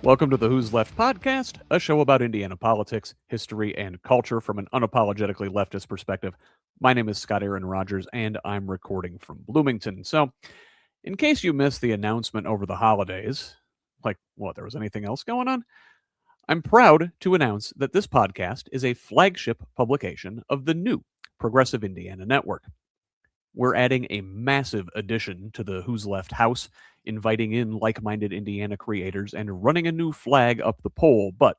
Welcome to the HoosLeft Podcast, a show about Indiana politics, history, and culture from an unapologetically leftist perspective. My name is Scott Aaron Rogers, and I'm recording from Bloomington. So, in case you missed the announcement over the holidays, like, what, there was anything else going on? I'm proud to announce that this podcast is a flagship publication of the new Progressive Indiana Network. We're adding a massive addition to the HoosLeft house, inviting in like-minded Indiana creators and running a new flag up the pole, but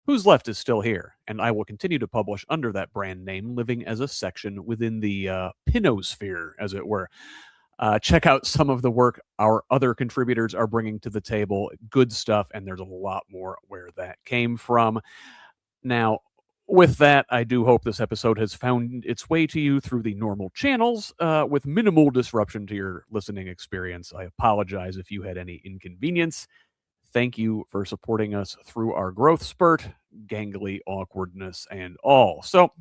HoosLeft is still here, and I will continue to publish under that brand name, living as a section within the pinosphere, as it were. Check out some of the work our other contributors are bringing to the table. Good stuff, and there's a lot more where that came from. Now, with that, I do hope this episode has found its way to you through the normal channels with minimal disruption to your listening experience. I apologize if you had any inconvenience. Thank you for supporting us through our growth spurt, gangly awkwardness, and all. So,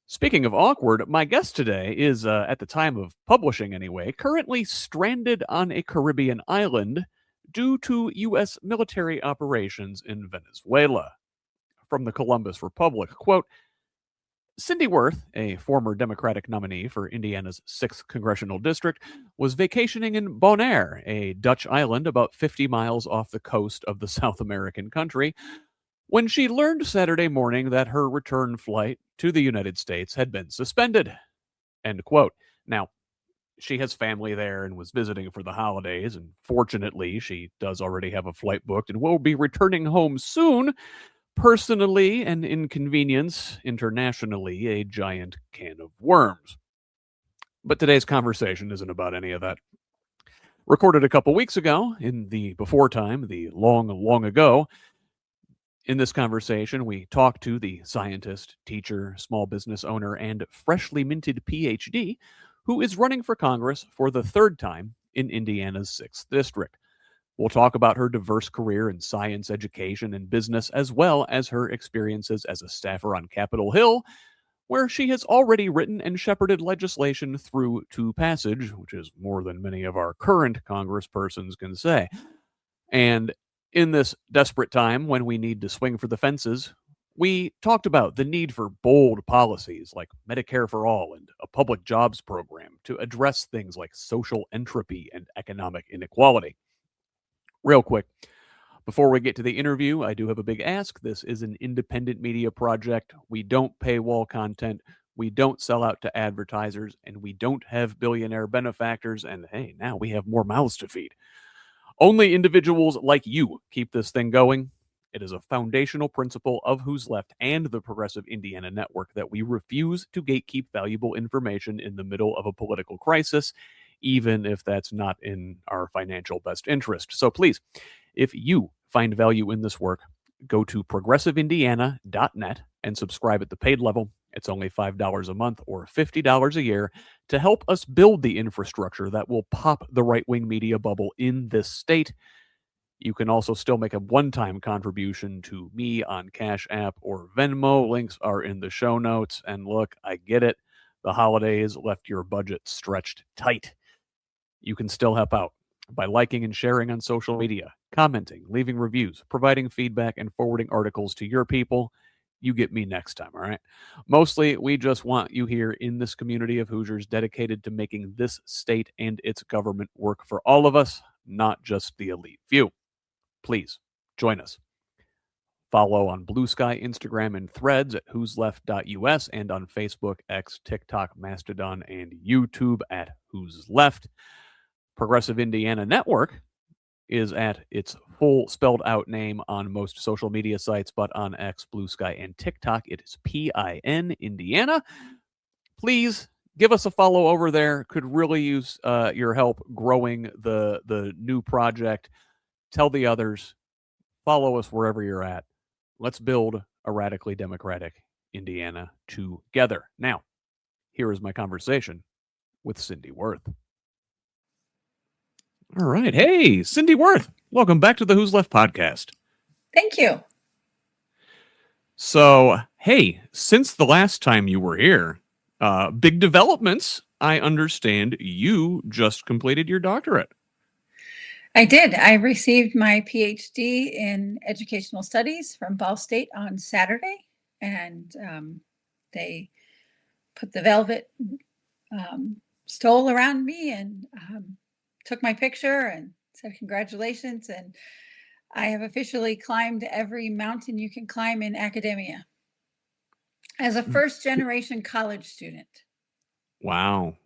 speaking of awkward, my guest today is, at the time of publishing anyway, currently stranded on a Caribbean island due to U.S. military operations in Venezuela. From the Columbus Republic, quote, Cinde Wirth, a former Democratic nominee for Indiana's 6th Congressional District, was vacationing in Bonaire, a Dutch island about 50 miles off the coast of the South American country, when she learned Saturday morning that her return flight to the United States had been suspended. End quote. Now, she has family there and was visiting for the holidays, and fortunately, she does already have a flight booked and will be returning home soon. Personally, an inconvenience; internationally, a giant can of worms. But today's conversation isn't about any of that. Recorded a couple weeks ago, in the before time, the long, long ago, in this conversation, we talked to the scientist, teacher, small business owner, and freshly minted PhD who is running for Congress for the third time in Indiana's 6th District. We'll talk about her diverse career in science, education, and business, as well as her experiences as a staffer on Capitol Hill, where she has already written and shepherded legislation through to passage, which is more than many of our current congresspersons can say. And in this desperate time when we need to swing for the fences, we talked about the need for bold policies like Medicare for All and a public jobs program to address things like social entropy and economic inequality. Real quick, before we get to the interview, I do have a big ask. This is an independent media project. We don't paywall content. We don't sell out to advertisers, and we don't have billionaire benefactors. And hey, now we have more mouths to feed. Only individuals like you keep this thing going. It is a foundational principle of HoosLeft and the Progressive Indiana Network that we refuse to gatekeep valuable information in the middle of a political crisis, even if that's not in our financial best interest. So please, if you find value in this work, go to progressiveindiana.net and subscribe at the paid level. It's only $5 a month or $50 a year to help us build the infrastructure that will pop the right-wing media bubble in this state. You can also still make a one-time contribution to me on Cash App or Venmo. Links are in the show notes. And look, I get it. The holidays left your budget stretched tight. You can still help out by liking and sharing on social media, commenting, leaving reviews, providing feedback, and forwarding articles to your people. You get me next time, all right? Mostly, we just want you here in this community of Hoosiers dedicated to making this state and its government work for all of us, not just the elite few. Please, join us. Follow on Blue Sky, Instagram, and Threads at whosleft.us and on Facebook, X, TikTok, Mastodon, and YouTube at HoosLeft. Progressive Indiana Network is at its full spelled out name on most social media sites, but on X, Blue Sky, and TikTok, it is PIN Indiana. Please give us a follow over there. Could really use your help growing the new project. Tell the others. Follow us wherever you're at. Let's build a radically democratic Indiana together. Now, here is my conversation with Cinde Wirth. All right. Hey, Cinde Wirth. Welcome back to the HoosLeft Podcast. Thank you. So, hey, since the last time you were here, big developments. I understand you just completed your doctorate. I did. I received my PhD in educational studies from Ball State on Saturday, and they put the velvet stole around me and took my picture and said congratulations. And I have officially climbed every mountain you can climb in academia as a first-generation college student. Wow.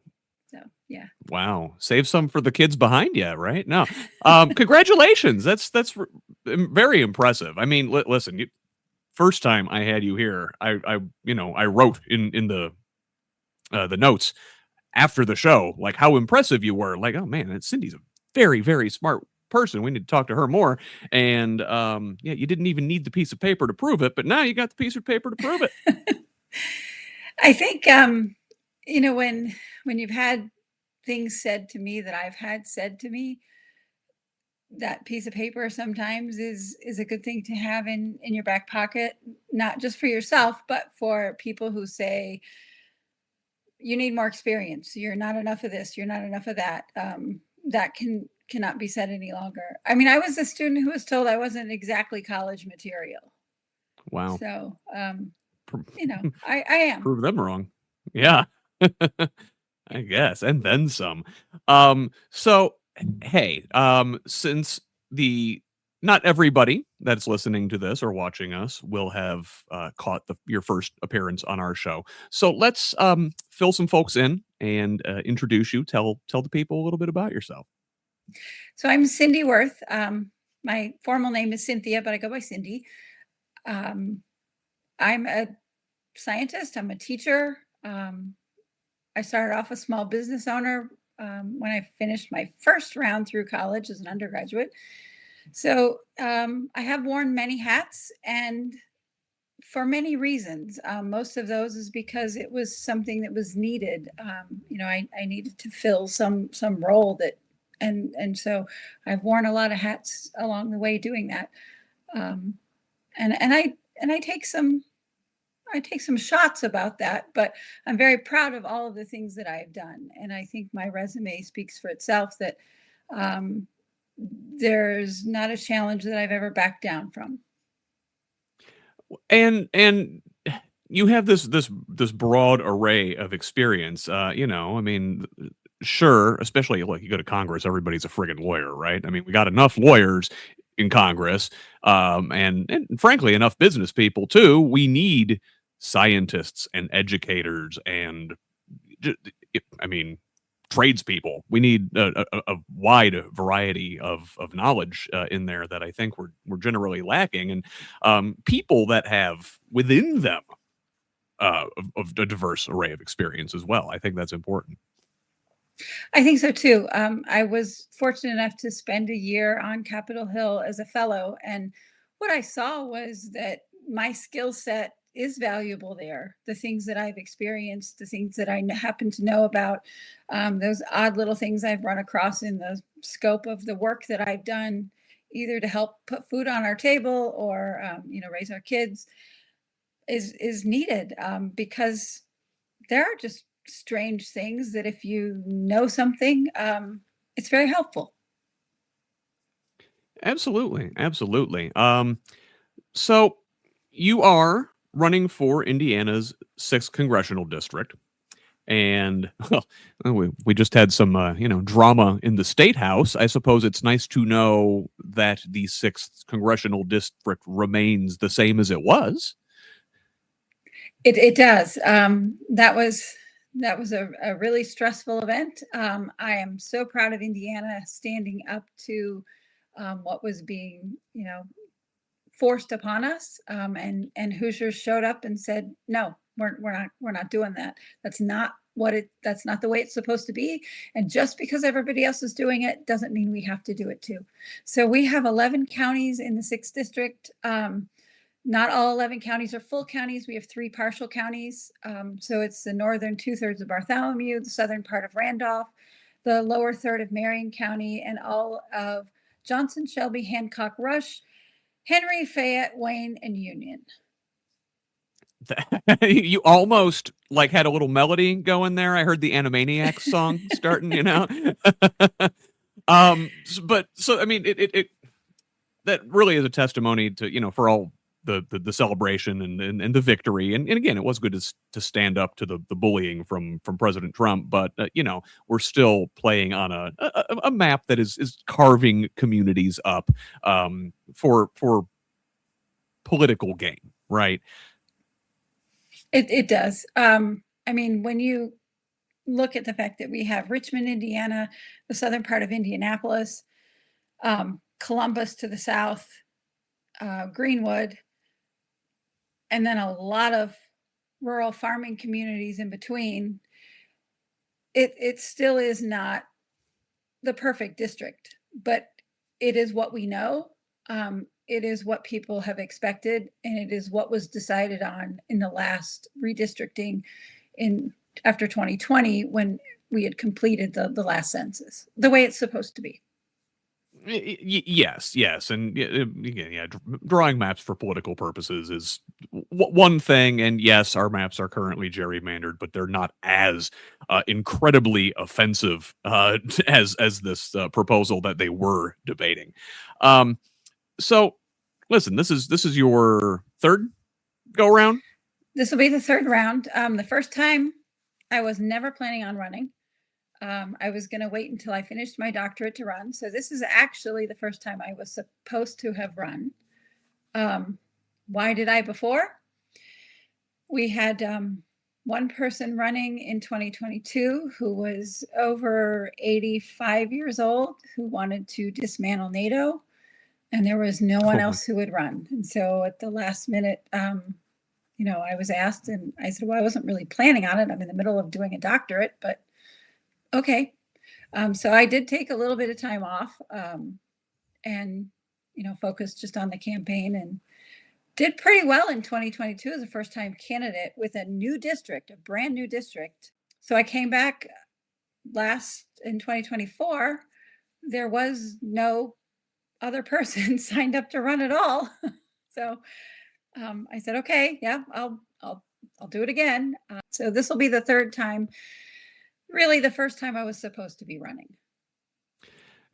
So, yeah. Wow. Save some for the kids behind you, right? No. Congratulations. That's very impressive. I mean, listen, first time I had you here, I wrote in the notes after the show, like how impressive you were. Like, oh man, Cindy's a very, very smart person. We need to talk to her more. And yeah, you didn't even need the piece of paper to prove it, but now you got the piece of paper to prove it. I think when you've had things said to me that I've had said to me, that piece of paper sometimes is a good thing to have in your back pocket, not just for yourself, but for people who say, you need more experience. You're not enough of this. You're not enough of that. That cannot be said any longer. I mean, I was a student who was told I wasn't exactly college material. Wow. So, I am. Prove them wrong. Yeah. I guess. And then some. So, hey, since not everybody that's listening to this or watching us will have caught your first appearance on our show. So let's fill some folks in and introduce you. Tell the people a little bit about yourself. So I'm Cinde Wirth. My formal name is Cynthia, but I go by Cindy. I'm a scientist. I'm a teacher. I started off a small business owner when I finished my first round through college as an undergraduate. So I have worn many hats, and for many reasons. Most of those is because it was something that was needed. I needed to fill some role that, and so I've worn a lot of hats along the way doing that. And I take some shots about that, but I'm very proud of all of the things that I've done. And I think my resume speaks for itself, that there's not a challenge that I've ever backed down from. And you have this broad array of experience. I mean, sure, especially like you go to Congress, everybody's a friggin' lawyer, right? I mean, we got enough lawyers in Congress, and frankly, enough business people too. We need scientists and educators and, tradespeople. We need a wide variety of knowledge in there that I think we're generally lacking, and people that have within them of a diverse array of experience as well. I think that's important. I think so too. I was fortunate enough to spend a year on Capitol Hill as a fellow, and what I saw was that my skill set is valuable there. The things that I've experienced, the things that I happen to know about, those odd little things I've run across in the scope of the work that I've done, either to help put food on our table or raise our kids, is needed, because there are just strange things that if you know something, it's very helpful. Absolutely. So you are running for Indiana's 6th congressional district, and we just had some drama in the state house. I suppose it's nice to know that the 6th congressional district remains the same as it was. It does. That was a really stressful event. I am so proud of Indiana standing up to what was being, forced upon us. And Hoosiers showed up and said, no, we're not doing that. That's not the way it's supposed to be. And just because everybody else is doing it doesn't mean we have to do it too. So we have 11 counties in the 6th district. Not all 11 counties are full counties. We have 3 partial counties. So it's the northern 2/3 of Bartholomew, the southern part of Randolph, the lower third of Marion County, and all of Johnson, Shelby, Hancock, Rush, Henry, Fayette, Wayne, and Union. You almost had a little melody going there. I heard the Animaniacs song starting, But so I mean, it that really is a testimony to for all the celebration and the victory, and again, it was good to stand up to the bullying from President Trump, but we're still playing on a map that is carving communities up for political gain, right? It does. I mean, when you look at the fact that we have Richmond, Indiana, the southern part of Indianapolis, Columbus to the south, Greenwood, and then a lot of rural farming communities in between, it still is not the perfect district, but it is what we know. It is what people have expected, and it is what was decided on in the last redistricting after 2020, when we had completed the last census, the way it's supposed to be. Yes, and again, drawing maps for political purposes is one thing, and yes, our maps are currently gerrymandered, but they're not as incredibly offensive as this proposal that they were debating. So, listen, this is your third go around. This will be the third round. The first time, I was never planning on running. I was going to wait until I finished my doctorate to run. So this is actually the first time I was supposed to have run. Why did I before? We had one person running in 2022 who was over 85 years old, who wanted to dismantle NATO, and there was no one else who would run. And so at the last minute, I was asked, and I said, well, I wasn't really planning on it. I'm in the middle of doing a doctorate, but okay. So I did take a little bit of time off and focused just on the campaign, and did pretty well in 2022 as a first-time candidate with a new district, a brand new district. So I came back in 2024. There was no other person signed up to run at all. So I said, okay, yeah, I'll do it again. So this will be the third time. Really, the first time I was supposed to be running.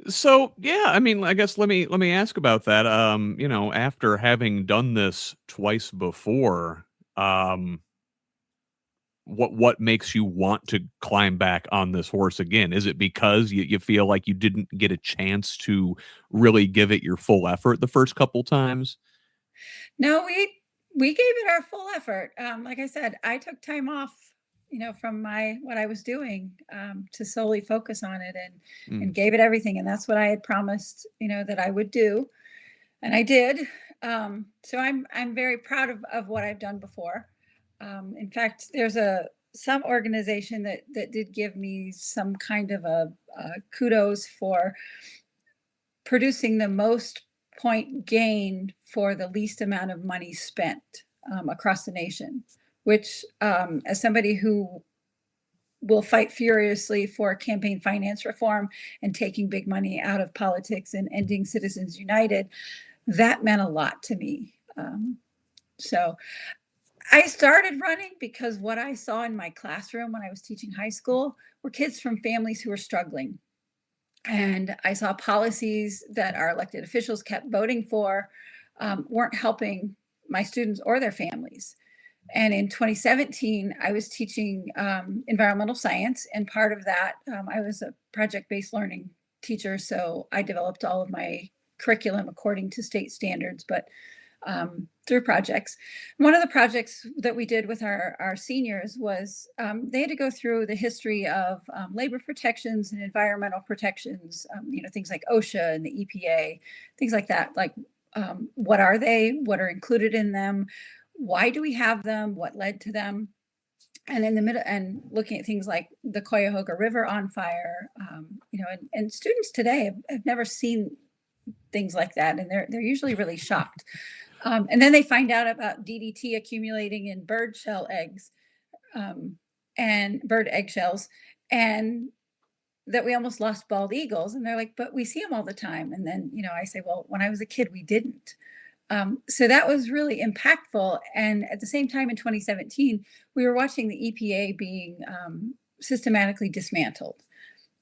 So yeah, I mean, I guess let me ask about that. After having done this twice before, what makes you want to climb back on this horse again? Is it because you feel like you didn't get a chance to really give it your full effort the first couple times? No, we gave it our full effort. Like I said, I took time off, from what I was doing, to solely focus on it and gave it everything. And that's what I had promised, that I would do. And I did. So I'm very proud of what I've done before. In fact, there's some organization that did give me some kind of a kudos for producing the most point gain for the least amount of money spent across the nation, which as somebody who will fight furiously for campaign finance reform and taking big money out of politics and ending Citizens United, that meant a lot to me. So I started running because what I saw in my classroom when I was teaching high school were kids from families who were struggling. And I saw policies that our elected officials kept voting for weren't helping my students or their families. And in 2017, I was teaching environmental science. And part of that, I was a project-based learning teacher. So I developed all of my curriculum according to state standards, but through projects. One of the projects that we did with our seniors was they had to go through the history of labor protections and environmental protections, things like OSHA and the EPA, things like that. Like, what are they? What are included in them? Why do we have them? What led to them? And in the middle, and looking at things like the Cuyahoga River on fire, and students today have never seen things like that, and they're usually really shocked. And then they find out about DDT accumulating in bird shell eggs and bird eggshells, and that we almost lost bald eagles. And they're like, but we see them all the time. And then, I say, well, when I was a kid, we didn't. So that was really impactful. And at the same time, in 2017, we were watching the EPA being systematically dismantled.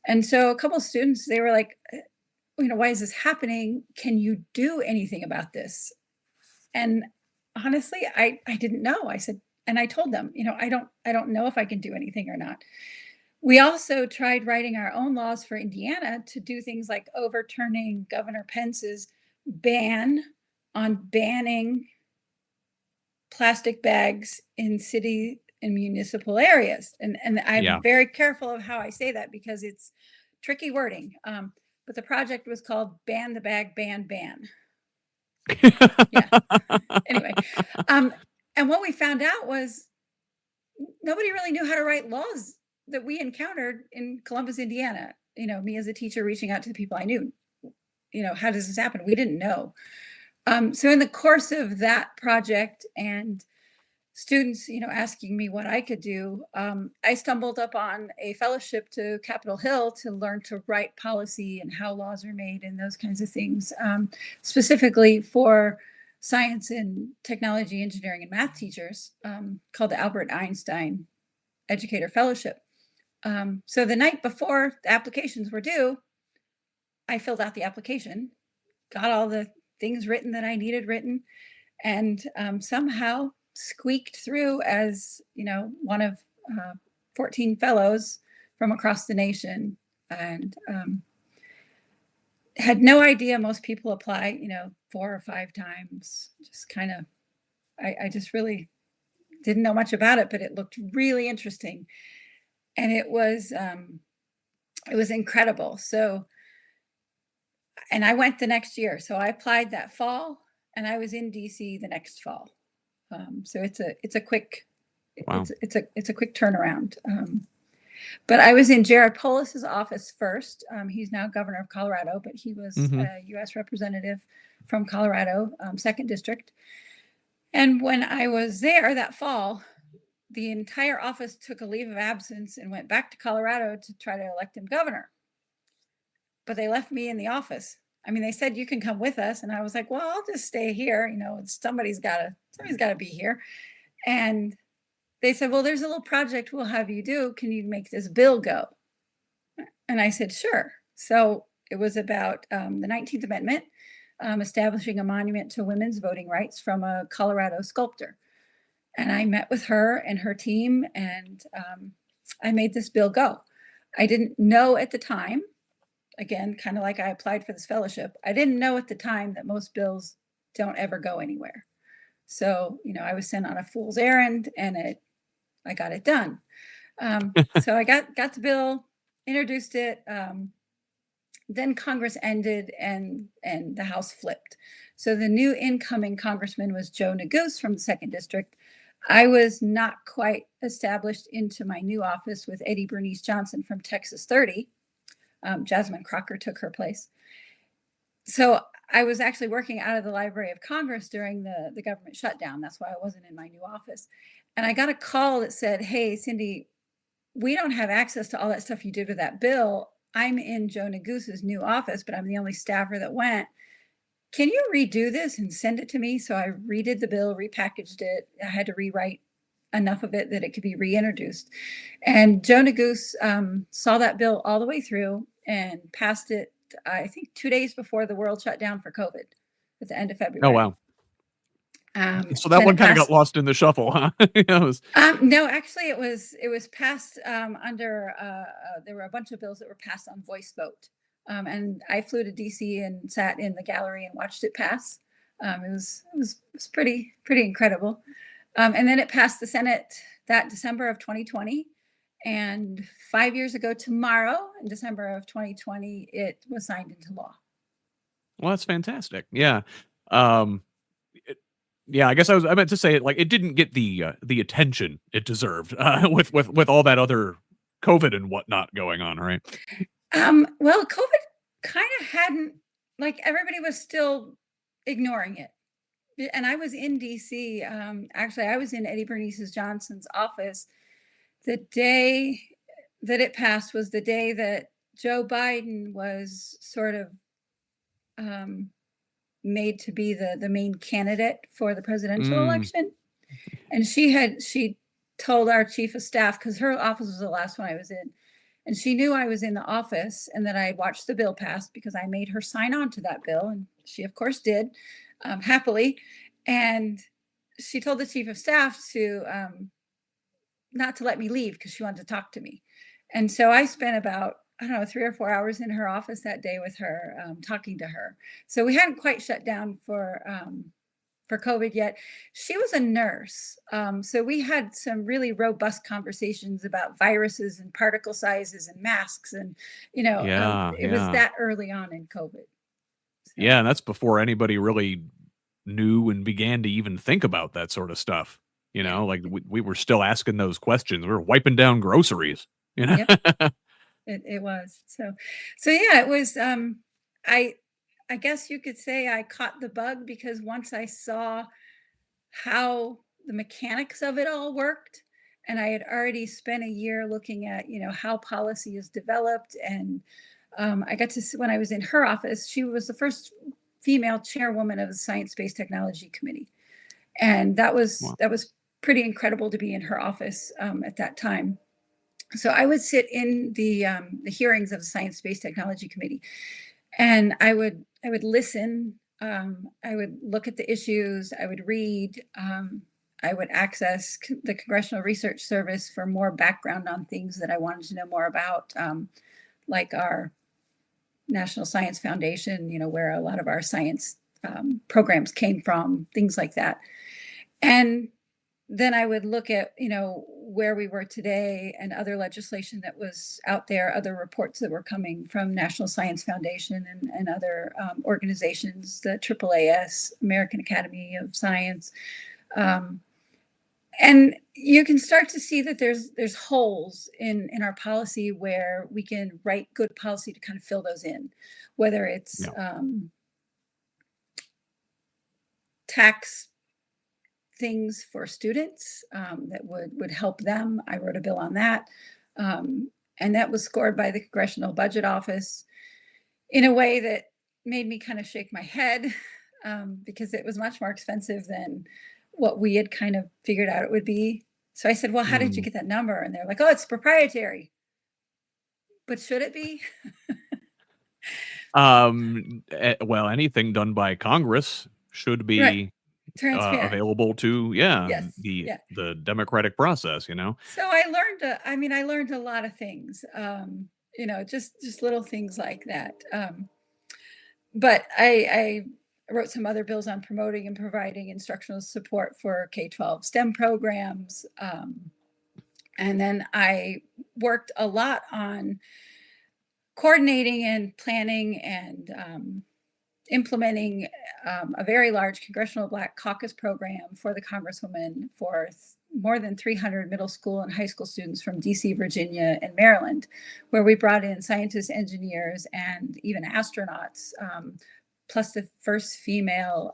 And so a couple of students, they were like, why is this happening? Can you do anything about this? And honestly, I didn't know. I said, and I told them, I don't know if I can do anything or not. We also tried writing our own laws for Indiana to do things like overturning Governor Pence's ban on banning plastic bags in city and municipal areas. And I'm very careful of how I say that because it's tricky wording. But the project was called Ban the Bag, Ban. Yeah. Anyway, and what we found out was nobody really knew how to write laws that we encountered in Columbus, Indiana. Me as a teacher reaching out to the people I knew, how does this happen? We didn't know. So in the course of that project and students, asking me what I could do, I stumbled upon a fellowship to Capitol Hill to learn to write policy and how laws are made and those kinds of things, specifically for science and technology, engineering, and math teachers, called the Albert Einstein Educator Fellowship. So the night before the applications were due, I filled out the application, got all the things written that I needed written, and somehow squeaked through as one of 14 fellows from across the nation, and had no idea most people apply 4 or 5 times. Just kind of I just really didn't know much about it, but it looked really interesting, and it was incredible. So, and I went the next year, so I applied that fall and I was in DC the next fall. So it's a quick, wow. it's a quick turnaround. But I was in Jared Polis's office first. He's now governor of Colorado, but he was a U.S. representative from Colorado, 2nd District. And when I was there that fall, the entire office took a leave of absence and went back to Colorado to try to elect him governor. But they left me in the office. I mean, they said, you can come with us. And I was like, well, I'll just stay here. Somebody's got to be here. And they said, well, there's a little project we'll have you do. Can you make this bill go? And I said, sure. So it was about the 19th Amendment, establishing a monument to women's voting rights from a Colorado sculptor. And I met with her and her team, and I made this bill go. I didn't know at the time, again, kind of like I applied for this fellowship, I didn't know at the time that most bills don't ever go anywhere. So, I was sent on a fool's errand, and I got it done. So I got the bill, introduced it. Then Congress ended and the House flipped. So the new incoming congressman was Joe Neguse from the 2nd District. I was not quite established into my new office with Eddie Bernice Johnson from Texas 30. Jasmine Crocker took her place. So I was actually working out of the Library of Congress during the government shutdown. That's why I wasn't in my new office. And I got a call that said, hey, Cinde, we don't have access to all that stuff you did with that bill. I'm in Joe Neguse's new office, but I'm the only staffer that went. Can you redo this and send it to me? So I redid the bill, repackaged it. I had to rewrite enough of it that it could be reintroduced. And Joe Neguse saw that bill all the way through and passed it, I think 2 days before the world shut down for COVID at the end of February. Oh, wow. So that one kind of got lost in the shuffle, huh? No, actually it was passed under, there were a bunch of bills that were passed on voice vote. And I flew to DC and sat in the gallery and watched it pass. It was pretty incredible. And then it passed the Senate that December of 2020. And 5 years ago tomorrow, in December of 2020, it was signed into law. Well, that's fantastic. Yeah. Yeah, I guess I meant to say it like it didn't get the attention it deserved with all that other COVID and whatnot going on, right? Well, COVID kind of hadn't, like, everybody was still ignoring it. And I was in DC. Actually, I was in Eddie Bernice Johnson's office. The day that it passed was the day that Joe Biden was sort of made to be the main candidate for the presidential election. And she told our chief of staff, because her office was the last one I was in, And she knew I was in the office and that I had watched the bill pass because I made her sign on to that bill. And she, of course, did, happily. And she told the chief of staff to not to let me leave because she wanted to talk to me. And so I spent about, I don't know, 3 or 4 hours in her office that day with her, talking to her. So we hadn't quite shut down for COVID yet. She was a nurse. So we had some really robust conversations about viruses and particle sizes and masks. And, it was that early on in COVID. So. Yeah, and that's before anybody really knew and began to even think about that sort of stuff. Like we were still asking those questions. We were wiping down groceries, Yep. It was. So yeah, it was, I guess you could say I caught the bug because once I saw how the mechanics of it all worked, and I had already spent a year looking at, how policy is developed. And I got to see, when I was in her office, she was the first female chairwoman of the Science Space Technology Committee. And that was pretty incredible to be in her office at that time. So I would sit in the hearings of the Science Space Technology Committee, and I would listen. I would look at the issues. I would read. I would access the Congressional Research Service for more background on things that I wanted to know more about, like our National Science Foundation, where a lot of our science programs came from, things like that. And then I would look at, where we were today and other legislation that was out there, other reports that were coming from National Science Foundation and other organizations, the AAAS, American Academy of Science. And you can start to see that there's holes in our policy where we can write good policy to kind of fill those in, whether it's tax things for students that would help them. I wrote a bill on that. And that was scored by the Congressional Budget Office in a way that made me kind of shake my head because it was much more expensive than what we had kind of figured out it would be. So I said, well, how did you get that number? And they're like, oh, it's proprietary. But should it be? Well, anything done by Congress should be available to the democratic process. So I learned a lot of things. Just little things like that. But I wrote some other bills on promoting and providing instructional support for K-12 STEM programs. And then I worked a lot on coordinating and planning and implementing a very large Congressional Black Caucus program for the Congresswoman for more than 300 middle school and high school students from DC, Virginia, and Maryland, where we brought in scientists, engineers, and even astronauts, plus the first female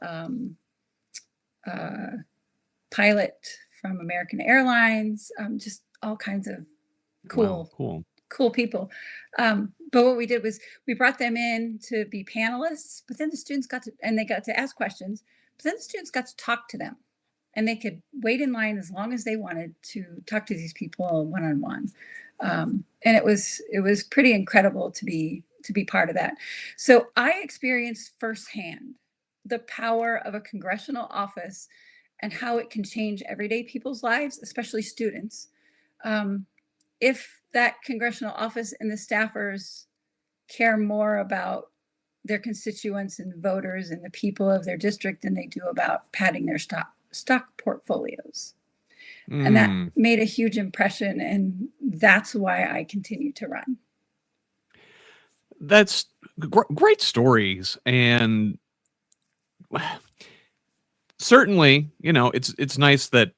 pilot from American Airlines, just all kinds of cool people. But what we did was we brought them in to be panelists, but then the students got to ask questions, but then the students got to talk to them, and they could wait in line as long as they wanted to talk to these people one-on-one. And it was pretty incredible to be part of that. So I experienced firsthand the power of a congressional office and how it can change everyday people's lives, especially students. If that congressional office and the staffers care more about their constituents and voters and the people of their district than they do about padding their stock portfolios. And that made a huge impression, and that's why I continue to run. That's great stories, and certainly, it's nice that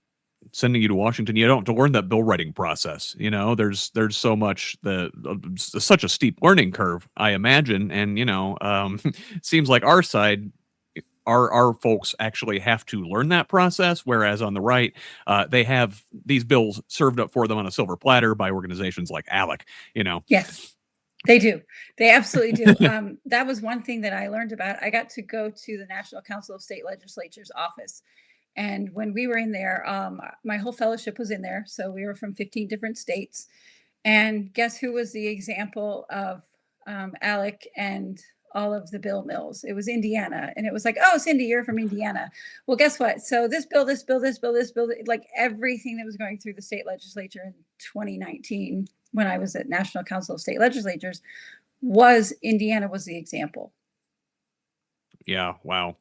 sending you to Washington, you don't have to learn that bill writing process. There's so much such a steep learning curve, I imagine. And, it seems like our side, our folks actually have to learn that process. Whereas on the right, they have these bills served up for them on a silver platter by organizations like ALEC, Yes, they do. They absolutely do. That was one thing that I learned about. I got to go to the National Council of State Legislatures office. And when we were in there, my whole fellowship was in there. So we were from 15 different states. And guess who was the example of Alec and all of the bill mills? It was Indiana. And it was like, oh, Cinde, you're from Indiana. Well, guess what? So this bill, like everything that was going through the state legislature in 2019, when I was at National Council of State Legislatures, was Indiana was the example. Yeah. Wow.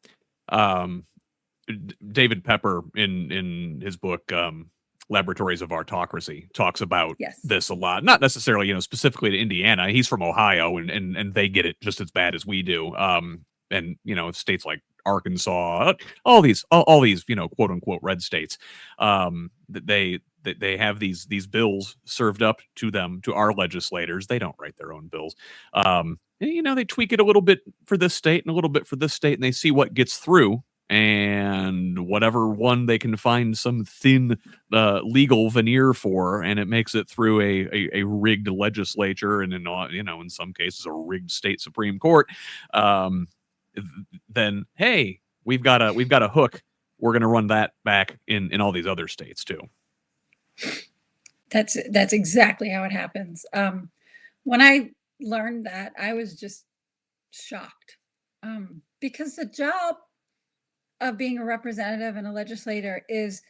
David Pepper in his book, Laboratories of Autocracy, talks about this a lot. Not necessarily, specifically to Indiana. He's from Ohio, and they get it just as bad as we do. And states like Arkansas, all these, quote unquote red states, they have these bills served up to them, to our legislators. They don't write their own bills. They tweak it a little bit for this state and a little bit for this state, and they see what gets through. And whatever one they can find some thin legal veneer for, and it makes it through a rigged legislature, and in some cases a rigged state Supreme Court. Then hey, we've got a hook. We're going to run that back in all these other states too. That's exactly how it happens. When I learned that, I was just shocked, because the job of being a representative and a legislator is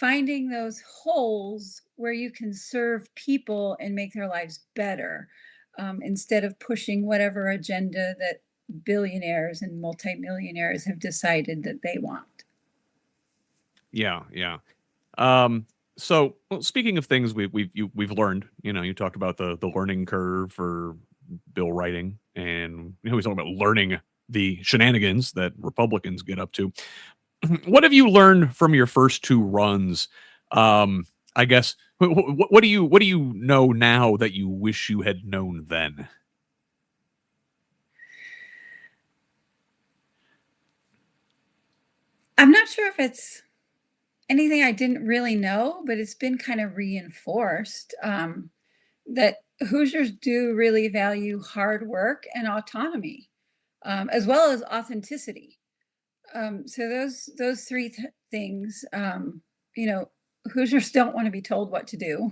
finding those holes where you can serve people and make their lives better, instead of pushing whatever agenda that billionaires and multimillionaires have decided that they want. Yeah. So, speaking of things we've learned, you talked about the learning curve for bill writing, and he's talking about learning the shenanigans that Republicans get up to. What have you learned from your first two runs? I guess what do you know now that you wish you had known then? I'm not sure if it's anything I didn't really know, but it's been kind of reinforced, that Hoosiers do really value hard work and autonomy, as well as authenticity. So those three things, Hoosiers don't want to be told what to do.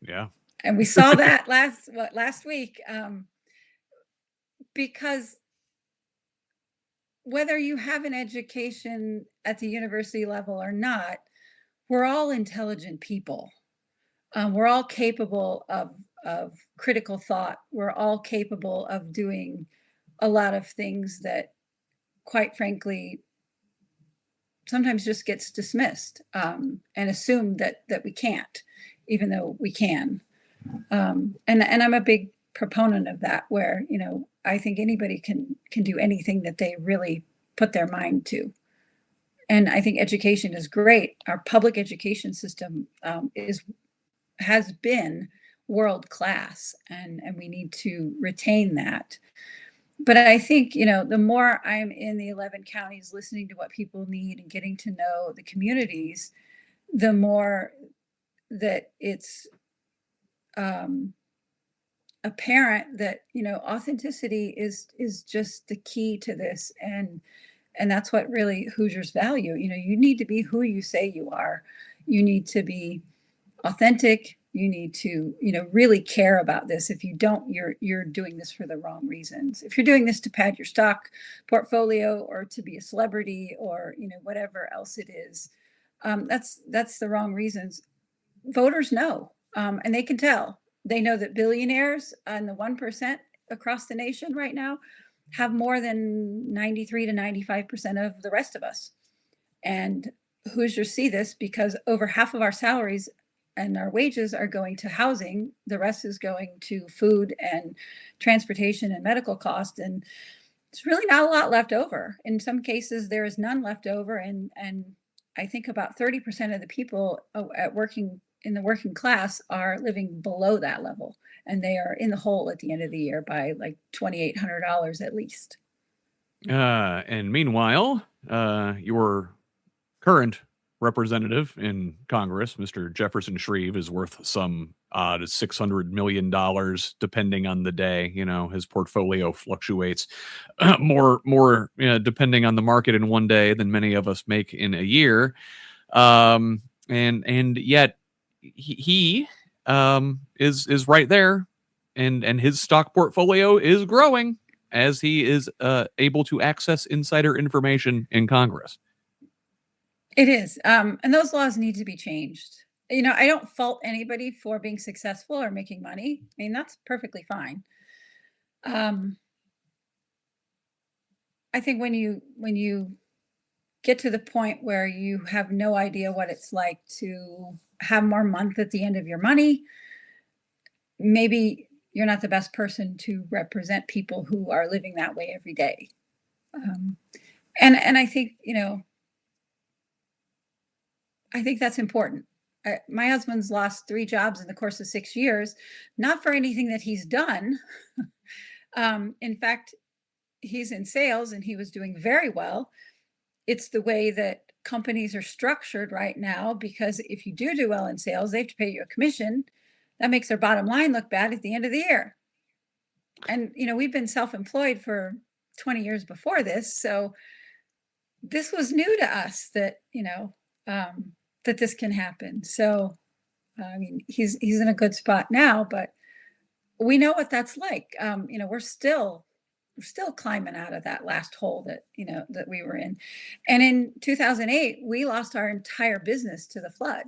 Yeah. And we saw that last week, because whether you have an education at the university level or not, we're all intelligent people. We're all capable of critical thought. We're all capable of doing a lot of things that, quite frankly, sometimes just gets dismissed, and assumed that we can't, even though we can. And I'm a big proponent of that, where I think anybody can do anything that they really put their mind to. And I think education is great. Our public education system has been world class, and we need to retain that. But I think, the more I'm in the 11 counties listening to what people need and getting to know the communities, the more that it's apparent that, authenticity is just the key to this. And that's what really Hoosiers value. You need to be who you say you are. You need to be authentic. You need to, really care about this. If you don't, you're doing this for the wrong reasons. If you're doing this to pad your stock portfolio or to be a celebrity or, whatever else it is, that's the wrong reasons. Voters know, and they can tell. They know that billionaires and the 1% across the nation right now have more than 93 to 95% of the rest of us. And Hoosiers see this because over half of our salaries and our wages are going to housing. The rest is going to food and transportation and medical costs. And it's really not a lot left over. In some cases, there is none left over. And I think about 30% of the people in the working class are living below that level. And they are in the hole at the end of the year by like $2,800 at least. And meanwhile, your current representative in Congress, Mr. Jefferson Shreve, is worth some odd $600 million, depending on the day. His portfolio fluctuates more depending on the market in one day than many of us make in a year. And yet, he is right there, and his stock portfolio is growing as he is able to access insider information in Congress. It is. And those laws need to be changed. I don't fault anybody for being successful or making money. I mean, that's perfectly fine. I think when you get to the point where you have no idea what it's like to have more month at the end of your money, maybe you're not the best person to represent people who are living that way every day. And I think, I think that's important. My husband's lost 3 jobs in the course of 6 years, not for anything that he's done. In fact, he's in sales and he was doing very well. It's the way that companies are structured right now, because if you do well in sales, they have to pay you a commission. That makes their bottom line look bad at the end of the year. And, we've been self-employed for 20 years before this. So this was new to us that, that this can happen. So, I mean, he's in a good spot now, but we know what that's like. We're still climbing out of that last hole that, that we were in. And in 2008, we lost our entire business to the flood.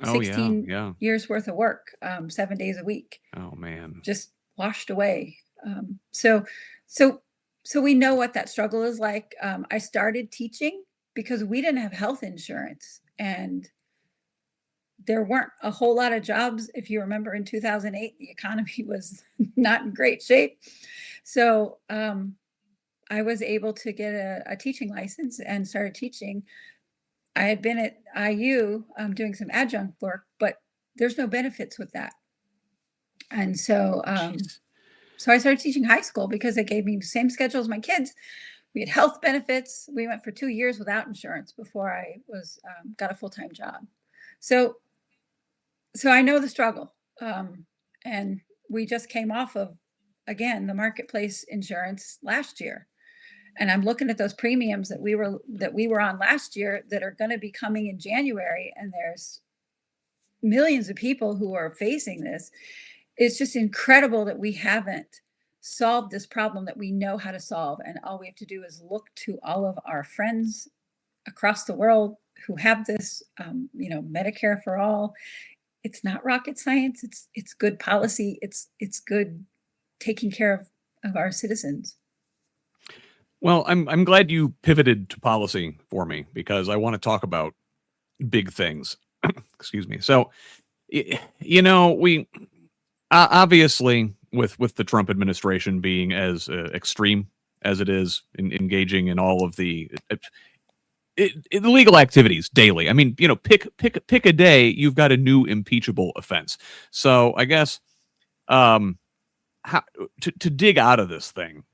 16 years worth of work, 7 days a week. Oh man. Just washed away. So we know what that struggle is like. I started teaching because we didn't have health insurance, and there weren't a whole lot of jobs. If you remember, in 2008, the economy was not in great shape. So I was able to get a teaching license and started teaching. I had been at IU doing some adjunct work, but there's no benefits with that. And so so I started teaching high school because they gave me the same schedule as my kids. We had health benefits. We went for 2 years without insurance before I was got a full-time job. So I know the struggle. And we just came off of, again, the marketplace insurance last year. And I'm looking at those premiums that we were on last year that are going to be coming in January. And there's millions of people who are facing this. It's just incredible that we haven't solved this problem that we know how to solve. And all we have to do is look to all of our friends across the world who have this, Medicare for all. It's not rocket science. It's good policy. It's good taking care of our citizens. Well, I'm glad you pivoted to policy for me, because I want to talk about big things. Excuse me. So, we obviously, with the Trump administration being as extreme as it is in engaging in all of the illegal activities daily. I mean, pick a day, you've got a new impeachable offense. So I guess how to dig out of this thing,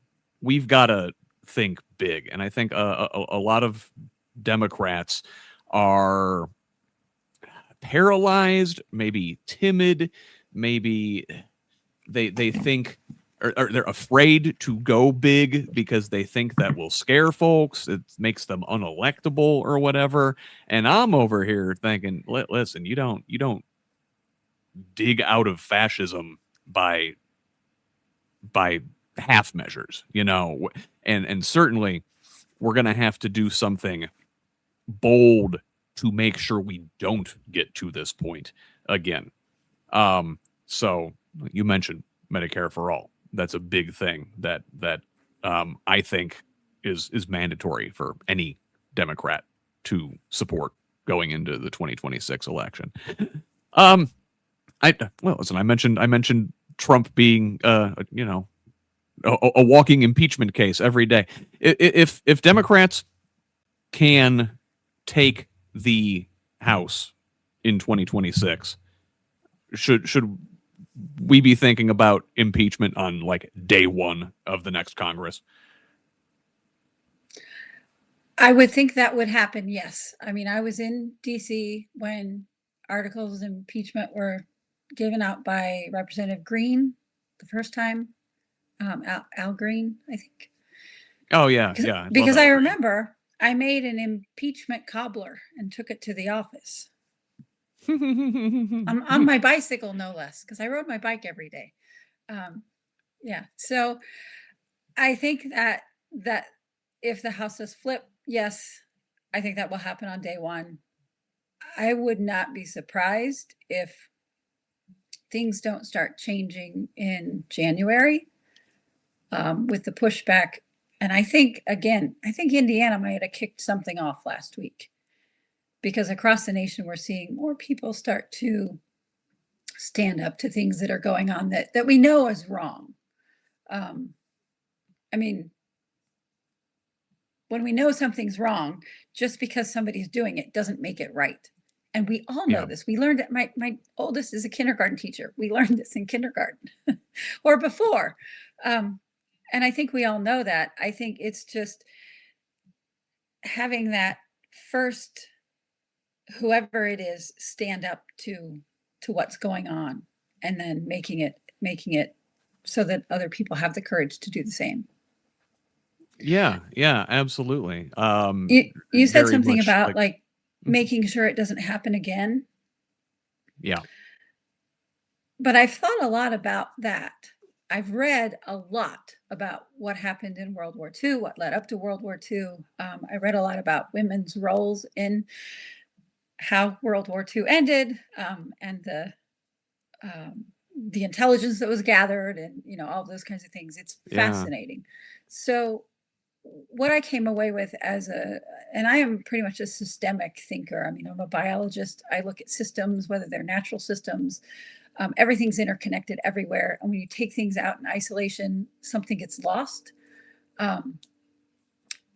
we've got to think big. And I think a lot of Democrats are paralyzed, maybe timid, maybe they think, or they're afraid to go big because they think that will scare folks. It makes them unelectable or whatever. And I'm over here thinking, listen, you don't dig out of fascism by half measures, and certainly we're going to have to do something bold to make sure we don't get to this point again. So you mentioned Medicare for all. That's a big thing that I think is mandatory for any Democrat to support going into the 2026 election. I mentioned Trump being a walking impeachment case every day. If Democrats can take the House in 2026, should we be thinking about impeachment on like day one of the next Congress? I would think that would happen. Yes. I mean, I was in DC when articles of impeachment were given out by Representative Green the first time. Al Green, I think. Oh yeah. Yeah. Because I remember I made an impeachment cobbler and took it to the office. I'm on my bicycle, no less, because I rode my bike every day. Yeah. So I think that if the House does flip, yes, I think that will happen on day one. I would not be surprised if things don't start changing in January with the pushback. And I think Indiana might have kicked something off last week, because across the nation, we're seeing more people start to stand up to things that are going on that we know is wrong. I mean, when we know something's wrong, just because somebody's doing it doesn't make it right. And we all know this. We learned it. My oldest is a kindergarten teacher. We learned this in kindergarten or before. And I think we all know that. I think it's just having that first, whoever it is, stand up to what's going on, and then making it so that other people have the courage to do the same. Yeah, absolutely. You said something about like making sure it doesn't happen again. Yeah. But I've thought a lot about that. I've read a lot about what happened in World War II, what led up to World War II. I read a lot about women's roles in how World War II ended, and the intelligence that was gathered, and all those kinds of things. It's fascinating. So what I came away with and I am pretty much a systemic thinker. I mean, I'm a biologist. I look at systems, whether they're natural systems. Everything's interconnected everywhere. And when you take things out in isolation, something gets lost.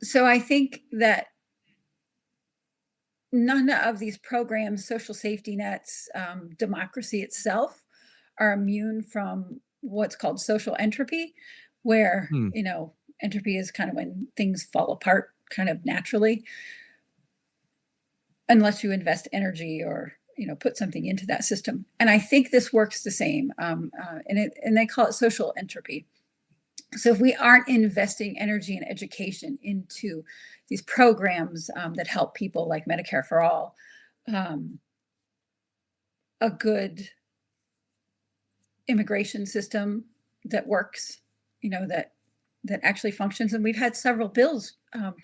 So I think that none of these programs, social safety nets, democracy itself, are immune from what's called social entropy, where, entropy is kind of when things fall apart kind of naturally, unless you invest energy or put something into that system. And I think this works the same. And they call it social entropy. So if we aren't investing energy and education into these programs that help people, like Medicare for All, a good immigration system that works, that actually functions. And we've had several bills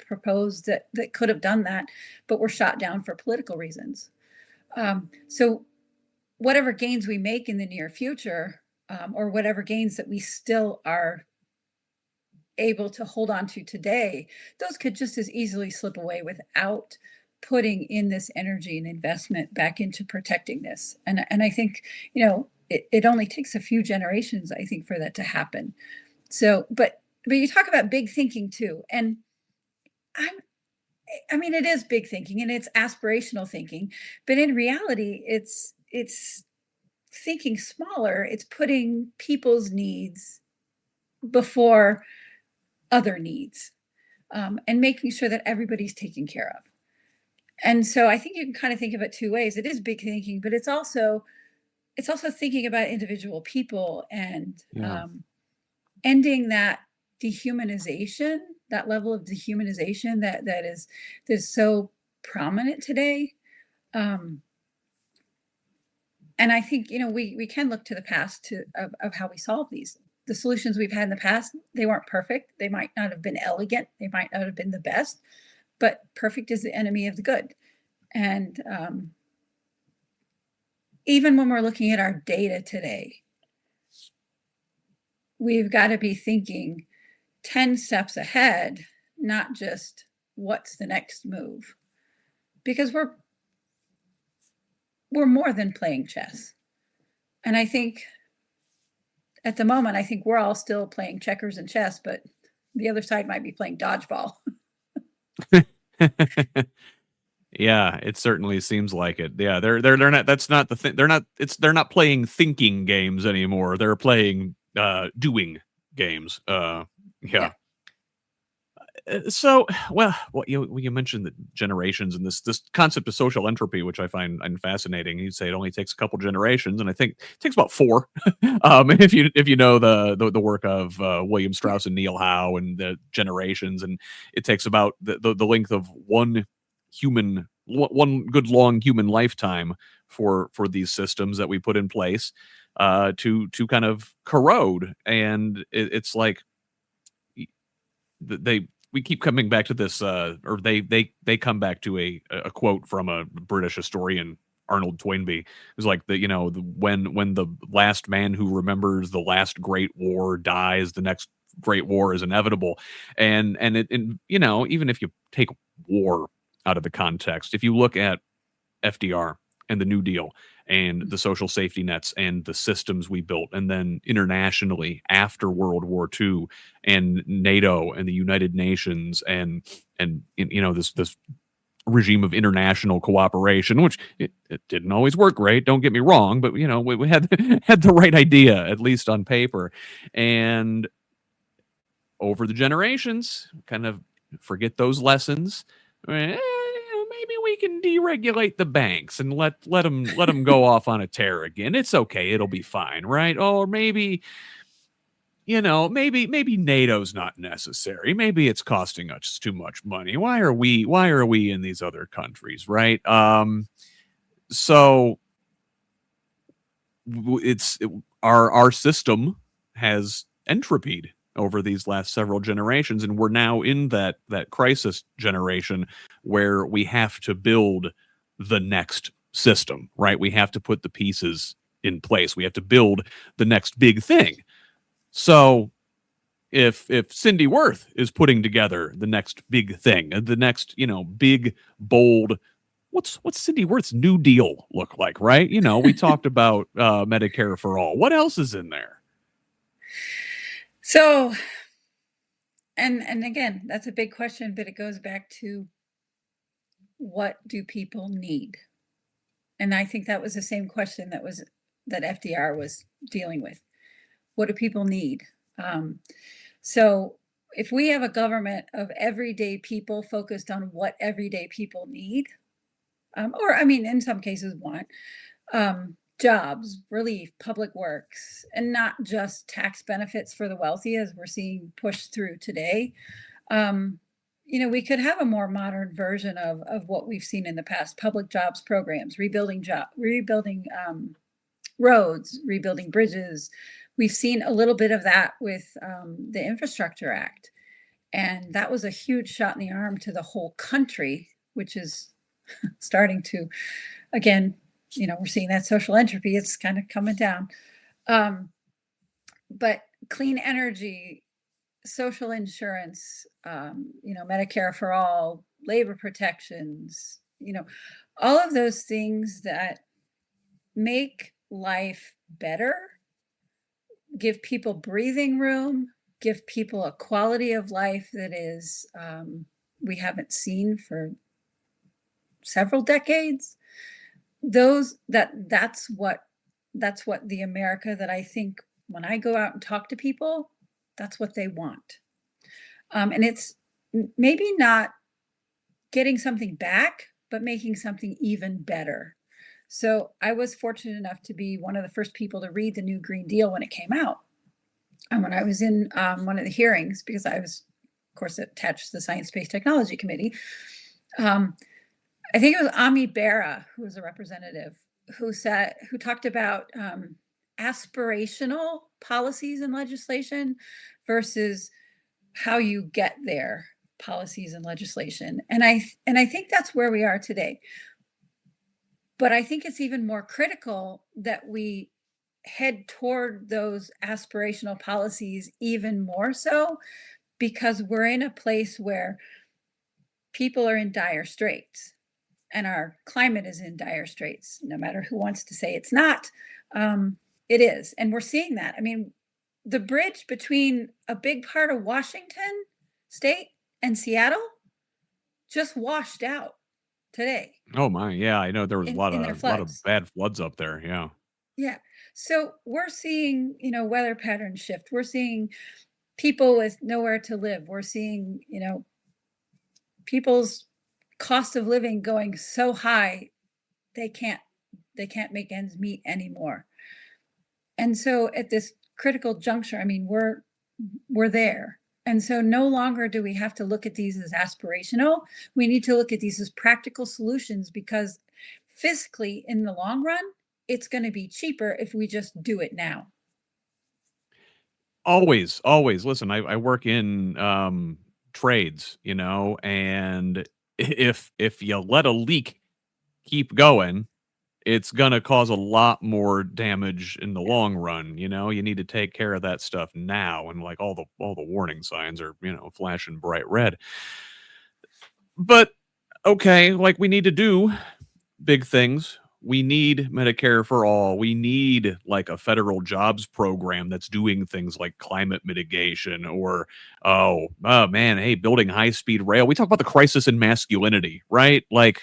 proposed that could have done that, but were shot down for political reasons. So whatever gains we make in the near future, or whatever gains that we still are able to hold on to today, those could just as easily slip away without putting in this energy and investment back into protecting this. And I think, it only takes a few generations, I think, for that to happen. So, but you talk about big thinking too. And I mean, it is big thinking and it's aspirational thinking, but in reality, it's thinking smaller. It's putting people's needs before other needs, and making sure that everybody's taken care of. And so I think you can kind of think of it two ways. It is big thinking, but it's also thinking about individual people and ending that dehumanization, that level of dehumanization that is so prominent today. And I think, we can look to the past of how we solve these. The solutions we've had in the past, they weren't perfect. They might not have been elegant. They might not have been the best, but perfect is the enemy of the good. And even when we're looking at our data today, we've got to be thinking 10 steps ahead, not just what's the next move, because we're more than playing chess. And I think at the moment, we're all still playing checkers and chess, but the other side might be playing dodgeball. Yeah, it certainly seems like it. Yeah, they're not. That's not the thing. They're not playing thinking games anymore. They're playing doing games. Yeah. So, well, you mentioned the generations and this concept of social entropy, which I find fascinating. You say it only takes a couple generations, and I think it takes about 4. If you know the work of William Strauss and Neil Howe and the generations, and it takes about the length of one human one good long human lifetime for these systems that we put in place to kind of corrode. And it's like they we keep coming back to this, or they come back to a quote from a British historian, Arnold Toynbee. It was like when the last man who remembers the last great war dies, the next great war is inevitable. And even if you take war out of the context, if you look at FDR and the New Deal and the social safety nets and the systems we built, and then internationally after World War II and NATO and the United Nations and this regime of international cooperation, which it didn't always work great, don't get me wrong, but we had had the right idea, at least on paper. And over the generations, kind of forget those lessons. Maybe we can deregulate the banks and let them go off on a tear again. It's okay. It'll be fine, right? Or maybe maybe NATO's not necessary. Maybe it's costing us too much money. Why are we in these other countries, right? So our system has entropied over these last several generations, and we're now in that crisis generation where we have to build the next system, right? We have to put the pieces in place. We have to build the next big thing. So if Cinde Wirth is putting together the next big thing, the next big bold, what's Cinde Wirth's New Deal look like, right? We talked about Medicare for all. What else is in there? So, and again, that's a big question, but it goes back to, what do people need? And I think that was the same question that FDR was dealing with. What do people need? So if we have a government of everyday people focused on what everyday people need, or in some cases want, jobs, relief, public works, and not just tax benefits for the wealthy as we're seeing pushed through today. We could have a more modern version of what we've seen in the past: public jobs programs, rebuilding roads, rebuilding bridges. We've seen a little bit of that with the Infrastructure Act. And that was a huge shot in the arm to the whole country, which is starting to, again, we're seeing that social entropy. It's kind of coming down. But clean energy, social insurance, Medicare for all, labor protections, all of those things that make life better, give people breathing room, give people a quality of life that is we haven't seen for several decades. That's what the America that I think, when I go out and talk to people, that's what they want. And it's maybe not getting something back, but making something even better. So I was fortunate enough to be one of the first people to read the new Green Deal when it came out. And when I was in one of the hearings, because I was, of course, attached to the Science-Based Technology Committee, I think it was Ami Bera, who was a representative, who talked about aspirational policies and legislation versus how you get there policies and legislation. And I think that's where we are today. But I think it's even more critical that we head toward those aspirational policies even more so, because we're in a place where people are in dire straits and our climate is in dire straits. No matter who wants to say it's not, it is. And we're seeing that. The bridge between a big part of Washington state and Seattle just washed out today. Oh my, yeah, I know there was a lot of bad floods up there. Yeah. Yeah. So we're seeing, weather patterns shift. We're seeing people with nowhere to live. We're seeing, people's cost of living going so high they can't make ends meet anymore. And so at this critical juncture, we're there. And so no longer do we have to look at these as aspirational. We need to look at these as practical solutions, because fiscally, in the long run, it's going to be cheaper if we just do it now. Always, always. Listen, I work in trades, and if you let a leak keep going, it's gonna cause a lot more damage in the long run. You need to take care of that stuff now, and like all the warning signs are flashing bright red. But okay, like we need to do big things. We need Medicare for all. We need like a federal jobs program that's doing things like climate mitigation, or oh man, hey, building high-speed rail. We talk about the crisis in masculinity, right? Like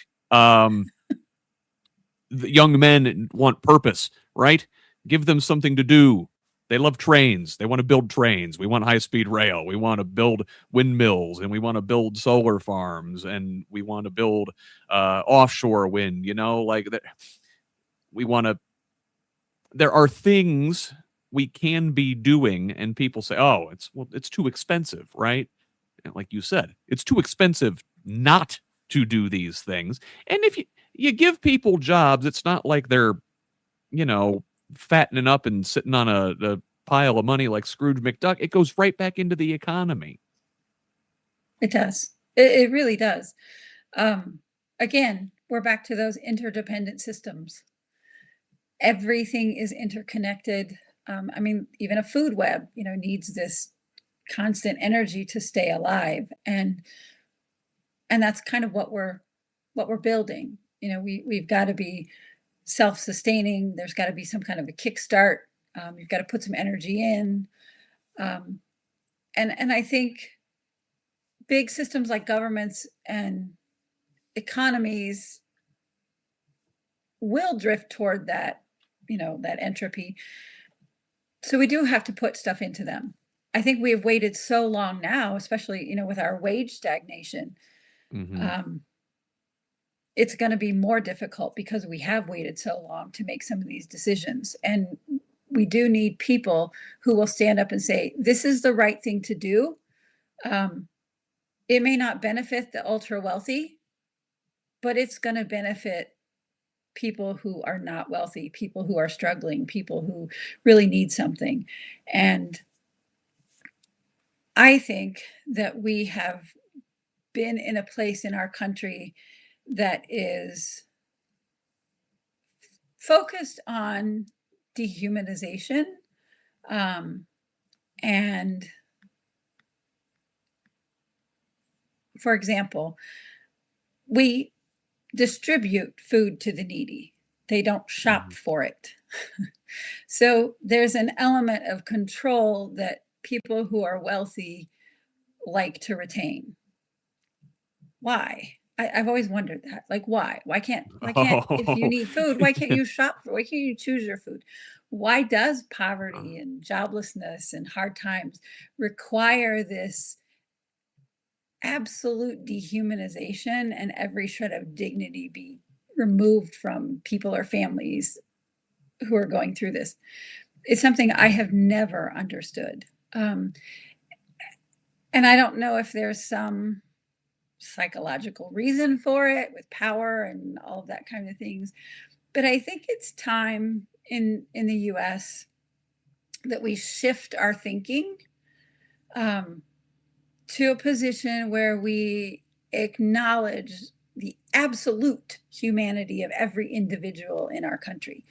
the young men want purpose, right? Give them something to do. They love trains. They want to build trains. We want high-speed rail. We want to build windmills, and we want to build solar farms, and we want to build offshore wind. Like that. We want to. There are things we can be doing, and people say, "Oh, it's too expensive," right? And like you said, it's too expensive not to do these things. And if you give people jobs, it's not like they're fattening up and sitting on a pile of money like Scrooge McDuck. It goes right back into the economy. It does. It really does. Again, we're back to those interdependent systems. Everything is interconnected. Even a food web, needs this constant energy to stay alive, and that's kind of what we're building. We've got to be self-sustaining. There's got to be some kind of a kickstart. You've got to put some energy in. And I think big systems like governments and economies will drift toward that, that entropy. So we do have to put stuff into them. I think we have waited so long now, especially, with our wage stagnation. Mm-hmm. It's going to be more difficult because we have waited so long to make some of these decisions. And we do need people who will stand up and say, this is the right thing to do. It may not benefit the ultra wealthy, but it's going to benefit people who are not wealthy, people who are struggling, people who really need something. And I think that we have been in a place in our country that is focused on dehumanization, and for example, we distribute food to the needy. They don't shop for it. So there's an element of control that people who are wealthy like to retain. Why? I've always wondered that. Like, why? Why can't if you need food, why can't you shop for? Why can't you choose your food? Why does poverty and joblessness and hard times require this absolute dehumanization and every shred of dignity be removed from people or families who are going through this? It's something I have never understood. And I don't know if there's some psychological reason for it with power and all of that kind of things. But I think it's time in the US that we shift our thinking to a position where we acknowledge the absolute humanity of every individual in our country.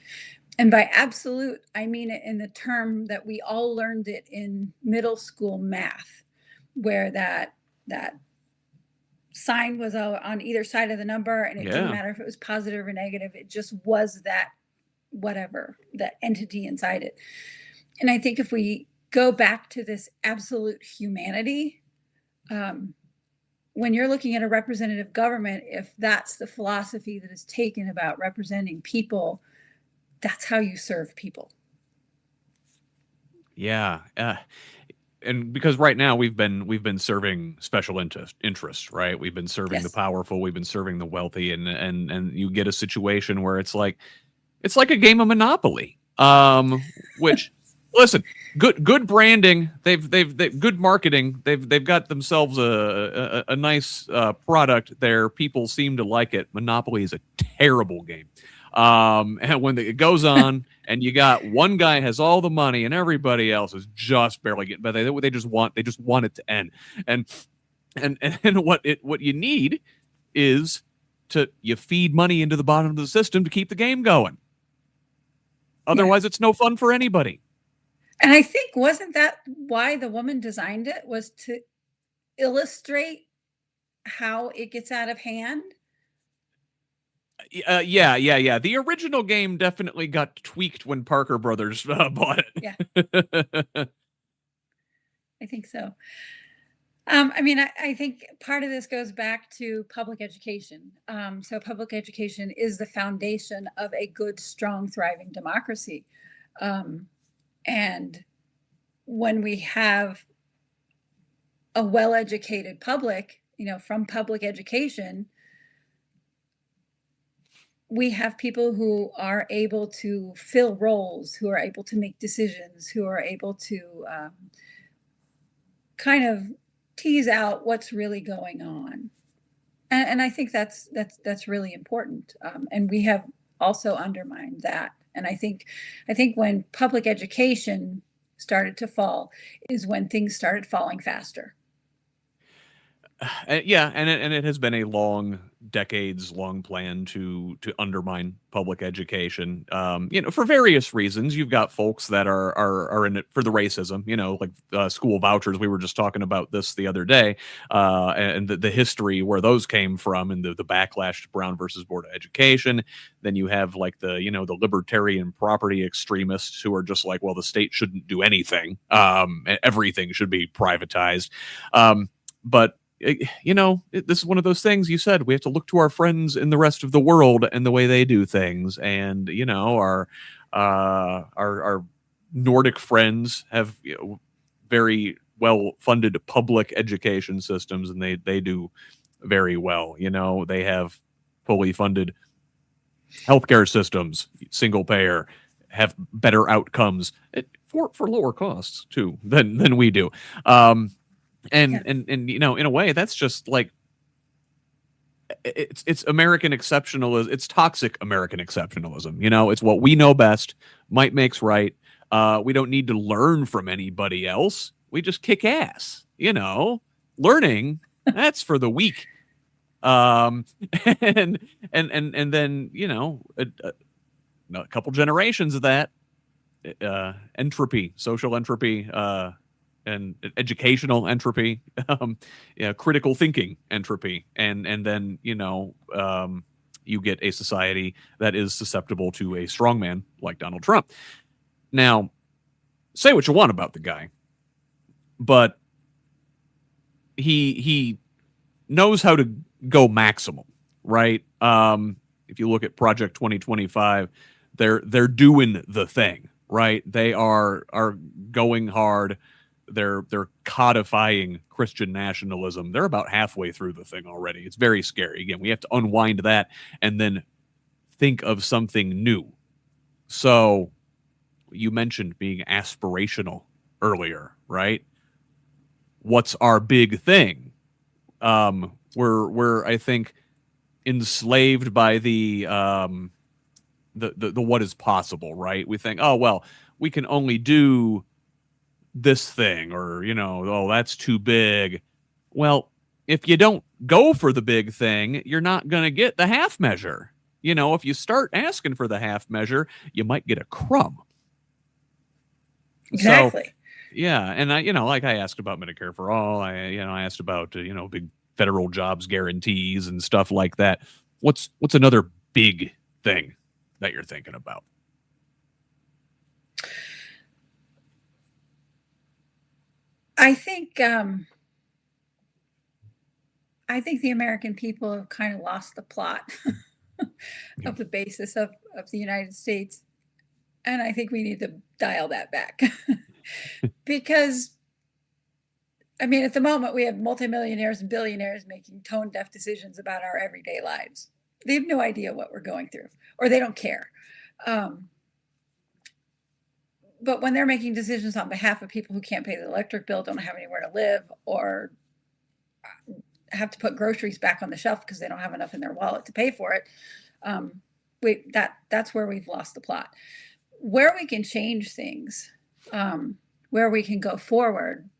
And by absolute, I mean it in the term that we all learned it in middle school math, where that sign was on either side of the number, and it didn't matter if it was positive or negative. It just was that whatever, that entity inside it. And I think if we go back to this absolute humanity, when you're looking at a representative government, if that's the philosophy that is taken about representing people, that's how you serve people. Yeah. And because right now we've been serving special interests, right? We've been serving the powerful, we've been serving the wealthy, and you get a situation where it's like a game of Monopoly, which Listen, good branding. They've good marketing. They've got themselves a nice product there. People seem to like it. Monopoly is a terrible game. And when it goes on, and you got one guy has all the money, and everybody else is just barely getting. But they just want it to end. And what you need is you feed money into the bottom of the system to keep the game going. Otherwise, it's no fun for anybody. And I think, wasn't that why the woman designed it, was to illustrate how it gets out of hand? Yeah. The original game definitely got tweaked when Parker Brothers bought it. Yeah. I think so. I think part of this goes back to public education. So public education is the foundation of a good, strong, thriving democracy. And when we have a well-educated public, from public education, we have people who are able to fill roles, who are able to make decisions, who are able to kind of tease out what's really going on. And I think that's really important. And we have also undermined that. And I think when public education started to fall is when things started falling faster. Yeah, and it has been a decades-long plan to undermine public education. For various reasons. You've got folks that are in it for the racism. Like school vouchers. We were just talking about this the other day, and the history where those came from, and the backlash to Brown versus Board of Education. Then you have like the libertarian property extremists who are just like, well, the state shouldn't do anything. Everything should be privatized. But this is one of those things. You said we have to look to our friends in the rest of the world and the way they do things. And our Nordic friends have very well funded public education systems, and they do very well. They have fully funded healthcare systems, single payer, have better outcomes for lower costs too than we do. And in a way, that's just like it's American exceptionalism. It's toxic American exceptionalism. It's what we know best. Might makes right. We don't need to learn from anybody else. We just kick ass. Learning, that's for the weak. And then a couple generations of that entropy, social entropy. And educational entropy, critical thinking entropy, and then you get a society that is susceptible to a strongman like Donald Trump. Now, say what you want about the guy, but he knows how to go maximum, right? If you look at Project 2025, they're doing the thing, right? They are going hard. They're codifying Christian nationalism. They're about halfway through the thing already. It's very scary. Again, we have to unwind that and then think of something new. So you mentioned being aspirational earlier, right? What's our big thing? We're I think enslaved by the what is possible, right? We think, oh well, we can only do this thing, or oh, that's too big. Well, if you don't go for the big thing, you're not going to get the half measure. If you start asking for the half measure, you might get a crumb. Exactly. So, yeah, and I like I asked about Medicare for all. I asked about big federal jobs guarantees and stuff like that. What's another big thing that you're thinking about? I think the American people have kind of lost the plot of the basis of the United States. And I think we need to dial that back. Because, at the moment, we have multimillionaires and billionaires making tone-deaf decisions about our everyday lives. They have no idea what we're going through, or they don't care. But when they're making decisions on behalf of people who can't pay the electric bill, don't have anywhere to live, or have to put groceries back on the shelf because they don't have enough in their wallet to pay for it, that's where we've lost the plot. Where we can change things, where we can go forward,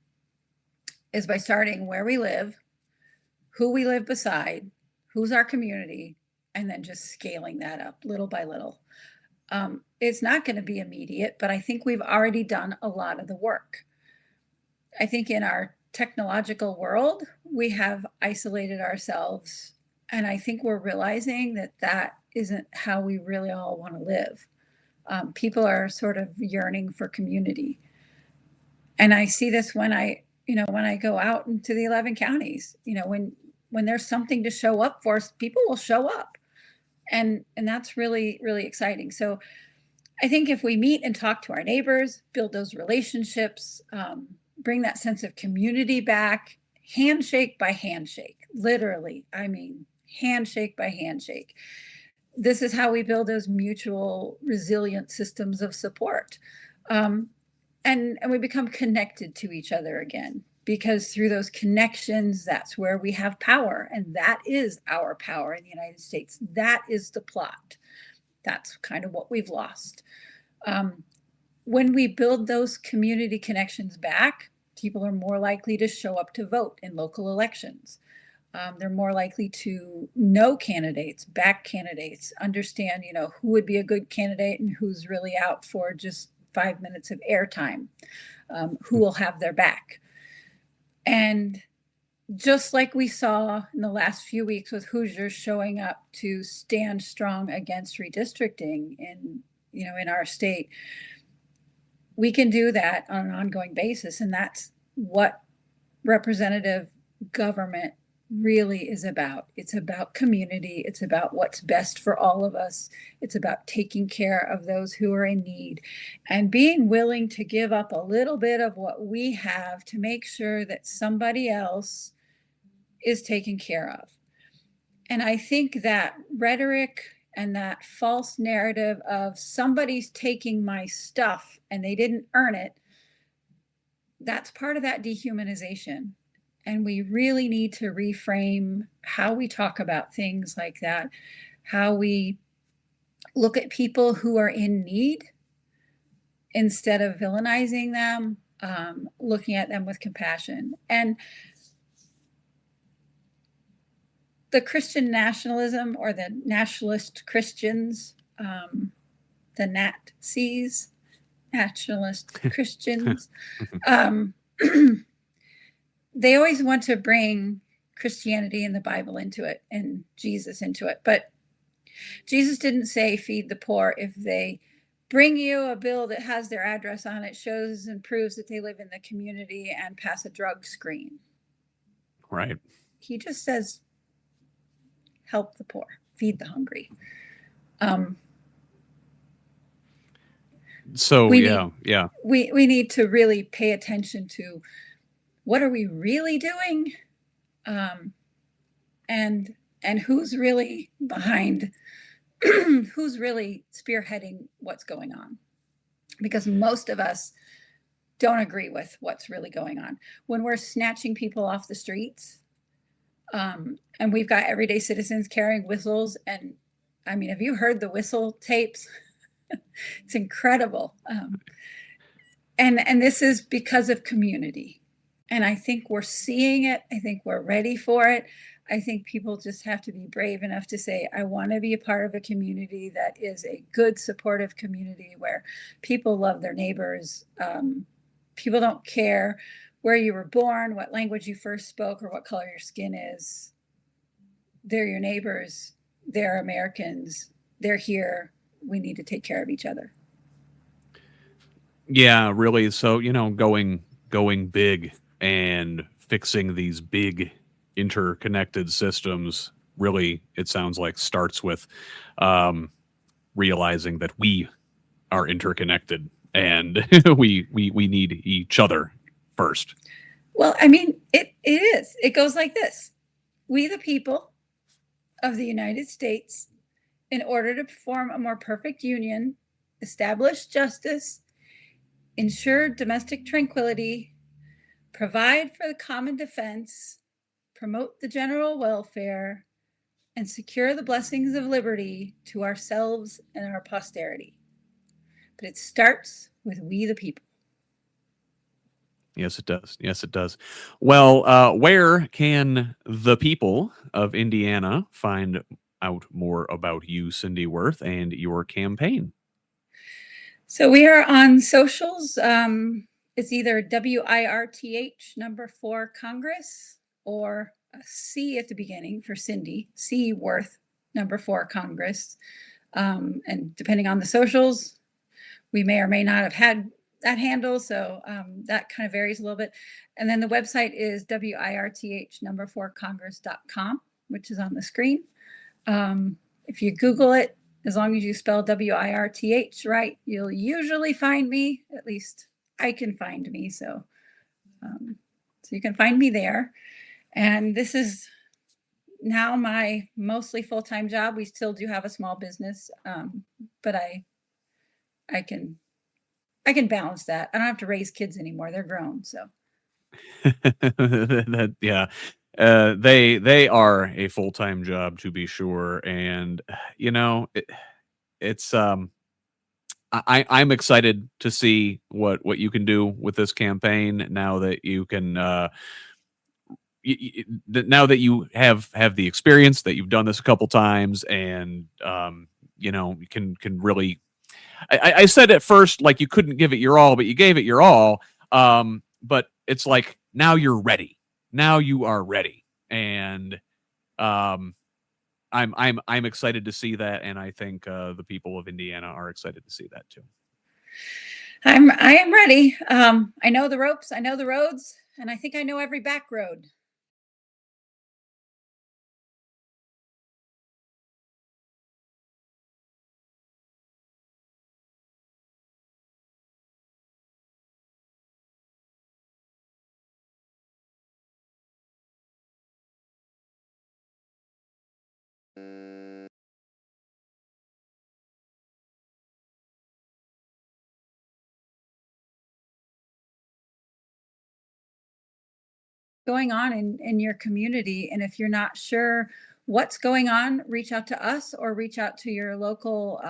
is by starting where we live, who we live beside, who's our community, and then just scaling that up little by little. It's not going to be immediate, but I think we've already done a lot of the work. I think in our technological world, we have isolated ourselves, and I think we're realizing that that isn't how we really all want to live. People are sort of yearning for community. And I see this when I go out into the 11 counties, when there's something to show up for, people will show up. And that's really, really exciting. So I think if we meet and talk to our neighbors, build those relationships, bring that sense of community back, handshake by handshake, literally, I mean, handshake by handshake. This is how we build those mutual resilient systems of support. And we become connected to each other again, because through those connections, that's where we have power. And that is our power in the United States. That is the plot. That's kind of what we've lost. When we build those community connections back, people are more likely to show up to vote in local elections. They're more likely to know candidates, back candidates, understand, who would be a good candidate and who's really out for just 5 minutes of airtime, who will have their back. And just like we saw in the last few weeks with Hoosiers showing up to stand strong against redistricting in our state, we can do that on an ongoing basis. And that's what representative government really is about. It's about community. It's about what's best for all of us. It's about taking care of those who are in need and being willing to give up a little bit of what we have to make sure that somebody else is taken care of. And I think that rhetoric and that false narrative of somebody's taking my stuff and they didn't earn it, that's part of that dehumanization. And we really need to reframe how we talk about things like that, how we look at people who are in need instead of villainizing them, looking at them with compassion. And the Christian nationalism, or the nationalist Christians, the Nazis, nationalist Christians, they always want to bring Christianity and the Bible into it and Jesus into it. But Jesus didn't say feed the poor if they bring you a bill that has their address on it, shows and proves that they live in the community, and pass a drug screen. Right. He just says, help the poor, feed the hungry. We need to really pay attention to what are we really doing, and who's really behind, who's really spearheading what's going on, because most of us don't agree with what's really going on. When we're snatching people off the streets, and we've got everyday citizens carrying whistles, and I mean, have you heard the whistle tapes? It's incredible. And this is because of community. And I think we're seeing it. I think we're ready for it. I think people just have to be brave enough to say, I want to be a part of a community that is a good, supportive community where people love their neighbors. People don't care where you were born, what language you first spoke, or what color your skin is. They're your neighbors. They're Americans. They're here. We need to take care of each other. Yeah, really. So, going big and fixing these big interconnected systems, really, it sounds like starts with realizing that we are interconnected and we need each other first. Well, I mean, it is. It goes like this. We, the people of the United States, in order to form a more perfect union, establish justice, ensure domestic tranquility, provide for the common defense, promote the general welfare, and secure the blessings of liberty to ourselves and our posterity. But it starts with we the people. Yes, it does. Yes, it does. Well, where can the people of Indiana find out more about you, Cinde Wirth, and your campaign? So we are on socials. It's either WIRTH 4 or a C at the beginning for Cinde, C Wirth 4 Congress. And depending on the socials, we may or may not have had that handle. So that kind of varies a little bit. And then the website is WIRTH 4 Congress.com, which is on the screen. If you Google it, as long as you spell WIRTH right, you'll usually find me. At least I can find me. So you can find me there. And this is now my mostly full-time job. We still do have a small business, but I can balance that. I don't have to raise kids anymore. They're grown. So Yeah. They are a full-time job, to be sure, and it's I'm excited to see what you can do with this campaign now that you can now that you have the experience, that you've done this a couple times, and you can really. I said at first like you couldn't give it your all, but you gave it your all. But it's like now you're ready. Now you are ready, and I'm excited to see that, and I think the people of Indiana are excited to see that too. I am ready. I know the ropes, I know the roads, and I think I know every back road. Going on in your community, and if you're not sure what's going on, reach out to us or reach out to your local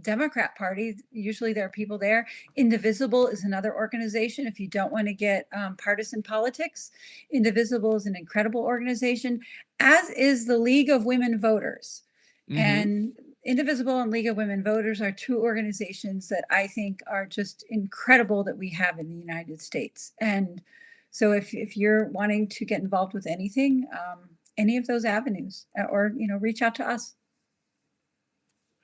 Democrat Party. Usually there are people there. Indivisible is another organization. If you don't want to get partisan politics, Indivisible is an incredible organization, as is the League of Women Voters. Mm-hmm. And Indivisible and League of Women Voters are two organizations that I think are just incredible that we have in the United States. And so if you're wanting to get involved with anything, any of those avenues, or reach out to us.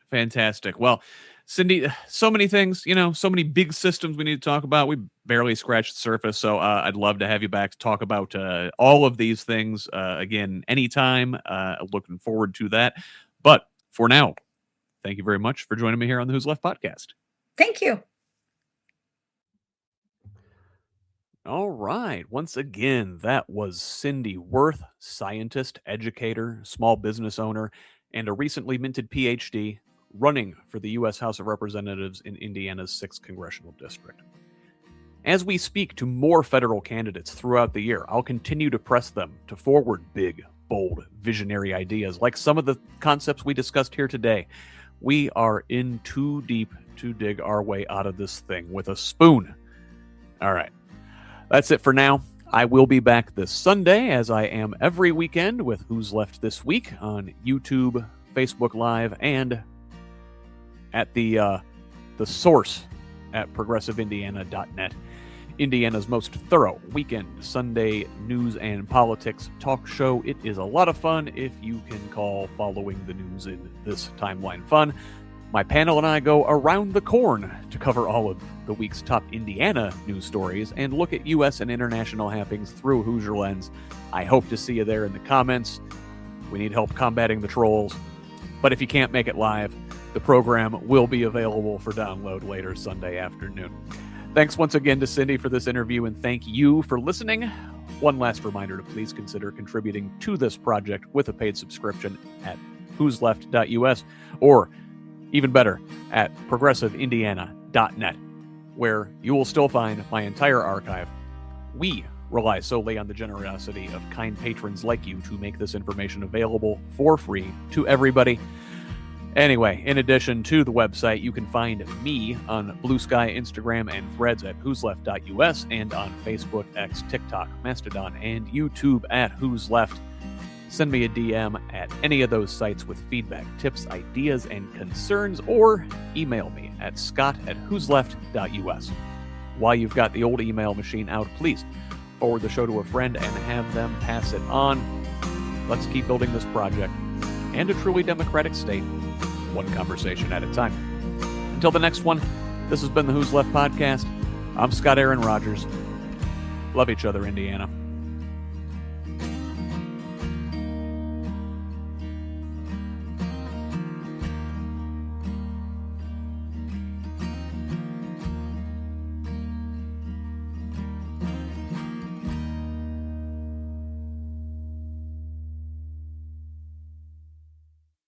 Fantastic. Well, Cinde, so many things, so many big systems we need to talk about. We barely scratched the surface, so I'd love to have you back to talk about all of these things again anytime. Looking forward to that. But for now, thank you very much for joining me here on the Who's Left podcast. Thank you. All right. Once again, that was Cinde Wirth, scientist, educator, small business owner, and a recently minted PhD, running for the U.S. House of Representatives in Indiana's 6th Congressional District. As we speak to more federal candidates throughout the year, I'll continue to press them to forward big, bold, visionary ideas like some of the concepts we discussed here today. We are in too deep to dig our way out of this thing with a spoon. All right. That's it for now. I will be back this Sunday, as I am every weekend, with Who's Left This Week on YouTube, Facebook Live, and at the source at progressiveindiana.net. Indiana's most thorough weekend Sunday news and politics talk show. It is a lot of fun if you can call following the news in this timeline fun. My panel and I go around the corn to cover all of the week's top Indiana news stories and look at U.S. and international happenings through a Hoosier lens. I hope to see you there in the comments. We need help combating the trolls. But if you can't make it live, the program will be available for download later Sunday afternoon. Thanks once again to Cinde for this interview, and thank you for listening. One last reminder to please consider contributing to this project with a paid subscription at whosleft.us, or even better, at progressiveindiana.net. where you will still find my entire archive. We rely solely on the generosity of kind patrons like you to make this information available for free to everybody. Anyway, in addition to the website, you can find me on Blue Sky, Instagram, and Threads at HoosLeft.us, and on Facebook, X, TikTok, Mastodon, and YouTube at Who's Left. Send me a DM at any of those sites with feedback, tips, ideas, and concerns, or email me at scott@whosleft.us. While you've got the old email machine out, please forward the show to a friend and have them pass it on. Let's keep building this project and a truly democratic state, one conversation at a time. Until the next one, this has been the Who's Left Podcast. I'm Scott Aaron Rogers. Love each other, Indiana.